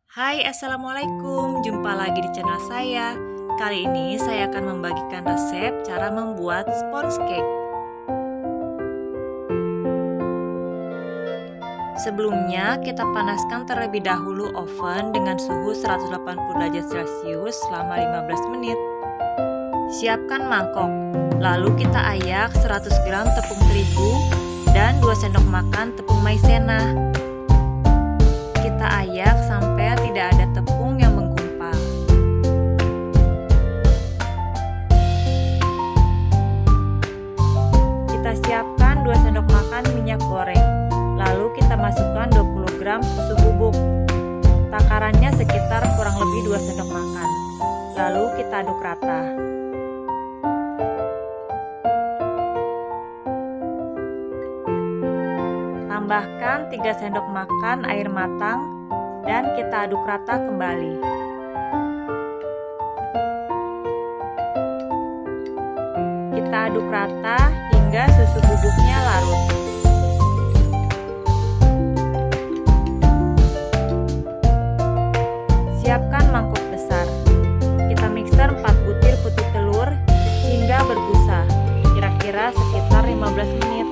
Hai, Assalamualaikum. Jumpa lagi di channel saya. Kali ini saya akan membagikan resep cara membuat sponge cake. Sebelumnya, kita panaskan terlebih dahulu oven dengan suhu 180 derajat Celcius selama 15 menit. Siapkan mangkok, lalu kita ayak 100 gram tepung terigu dan 2 sendok makan tepung maizena. Kita ayak sampai tidak ada tepung yang menggumpal. Kita siapkan 2 sendok makan minyak goreng. Lalu kita masukkan 20 gram susu bubuk. Takarannya sekitar kurang lebih 2 sendok makan. Lalu kita aduk rata. Tambahkan 3 sendok makan air matang dan kita aduk rata kembali. Kita aduk rata hingga susu bubuknya larut. Siapkan mangkok besar. Kita mixer 4 butir putih telur hingga berbusa, kira-kira sekitar 15 menit.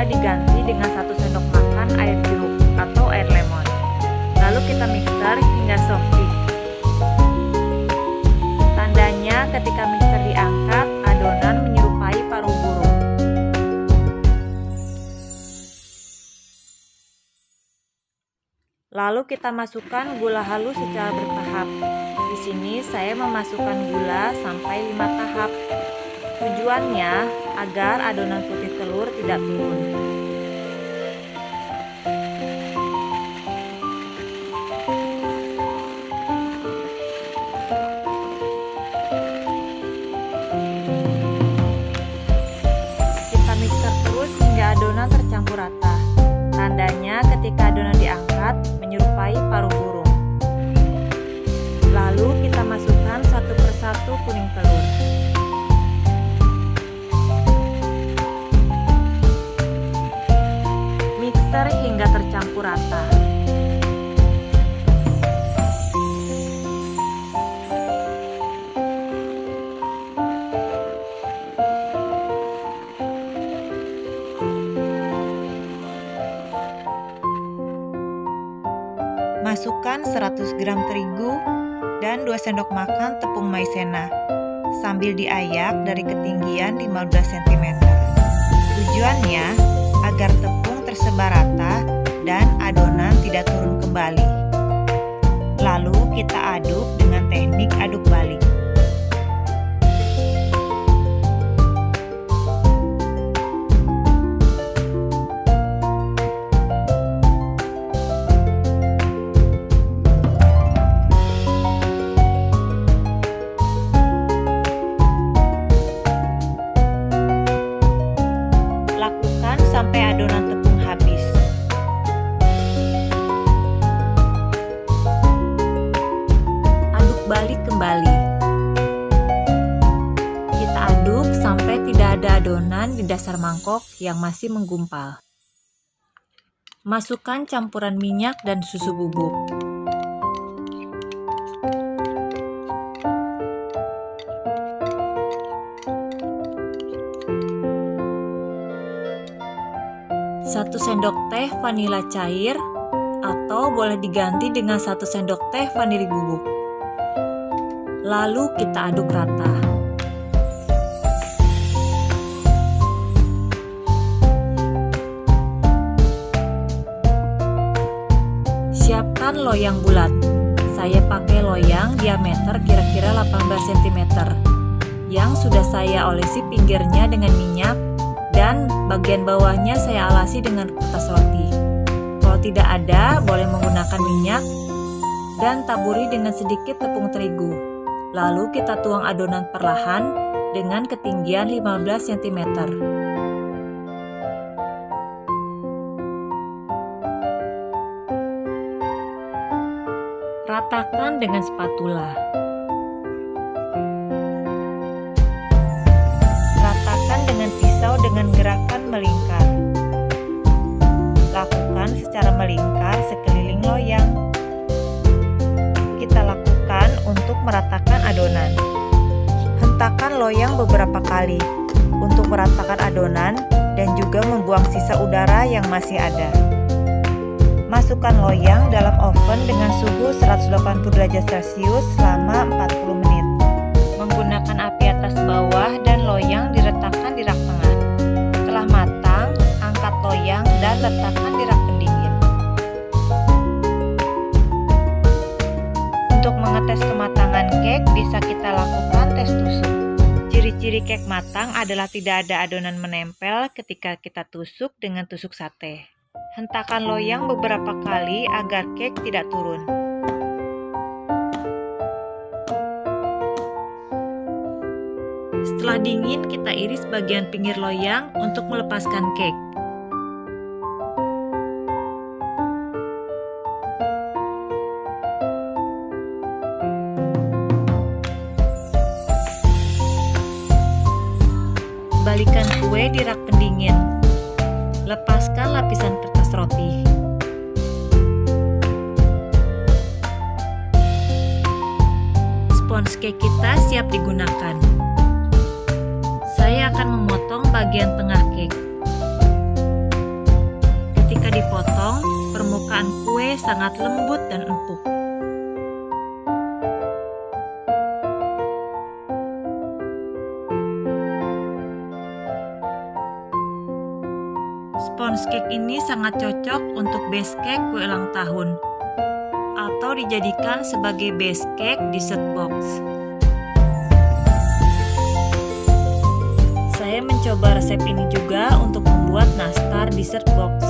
Diganti dengan 1 sendok makan air jeruk atau air lemon. Lalu kita mixer hingga soft. Tandanya ketika mixer diangkat, adonan menyerupai paruh burung. Lalu kita masukkan gula halus secara bertahap. Di sini saya memasukkan gula sampai 5 tahap. Tujuannya agar adonan putih telur tidak turun. Kita mixer terus hingga adonan tercampur rata. Tandanya ketika adonan diangkat menyerupai paruh burung. Lalu kita masukkan satu persatu kuning telur. Mixer hingga tercampur rata. Masukkan 100 gram terigu dan 2 sendok makan tepung maizena sambil diayak dari ketinggian 15 cm. Tujuannya agar tepung tersebar rata dan adonan tidak turun kembali. Lalu kita aduk dengan teknik aduk balik. Lakukan sampai adonan tepung habis. Aduk balik kembali. Kita aduk sampai tidak ada adonan di dasar mangkok yang masih menggumpal. Masukkan campuran minyak dan susu bubuk. Satu sendok teh vanila cair atau boleh diganti dengan 1 sendok teh vanili bubuk. Lalu kita aduk rata. Siapkan loyang bulat. Saya pakai loyang diameter kira-kira 18 cm yang sudah saya olesi pinggirnya dengan minyak dan bagian bawahnya saya alasi dengan kertas roti. Kalau tidak ada, boleh menggunakan minyak dan taburi dengan sedikit tepung terigu. Lalu kita tuang adonan perlahan dengan ketinggian 15 cm. Ratakan dengan spatula. Ratakan dengan pisau dengan gerakan melingkar. Lakukan secara melingkar sekeliling loyang. Kita lakukan untuk meratakan adonan. Hentakan loyang beberapa kali untuk meratakan adonan dan juga membuang sisa udara yang masih ada. Masukkan loyang dalam oven dengan suhu 180 derajat Celcius selama 40 menit. Menggunakan api atas bawah dan loyang diletakkan di rak tengah. Setelah matang, angkat loyang dan letakkan di rak pendingin. Untuk mengetes kematangan cake bisa kita lakukan tes tusuk. Ciri-ciri cake matang adalah tidak ada adonan menempel ketika kita tusuk dengan tusuk sate. Hentakan loyang beberapa kali agar cake tidak turun. Setelah dingin, kita iris bagian pinggir loyang untuk melepaskan cake. Balikan kue di rak pendingin. Lepaskan lapisan kertas roti. Spons cake kita siap digunakan. Saya akan memotong bagian tengah cake. Ketika dipotong, permukaan kue sangat lembut dan empuk. Spons cake ini sangat cocok untuk base cake kue ulang tahun atau dijadikan sebagai base cake dessert box. Saya mencoba resep ini juga untuk membuat nastar dessert box.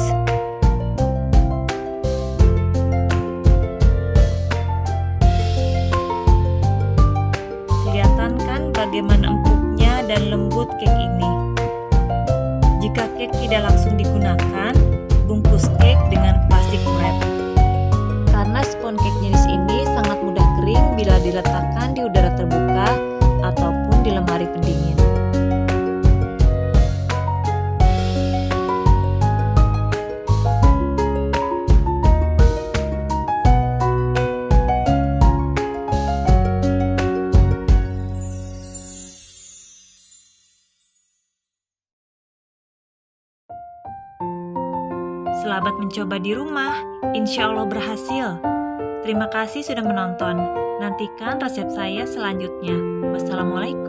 Kelihatan kan bagaimana empuknya dan lembut cake ini. Jika cake tidak langsung digunakan, bungkus cake dengan plastik wrap. Karena spons cake jenis ini sangat mudah kering bila diletakkan di udara terbuka ataupun di lemari pendingin. Selamat mencoba di rumah, insya Allah berhasil. Terima kasih sudah menonton. Nantikan resep saya selanjutnya. Wassalamualaikum.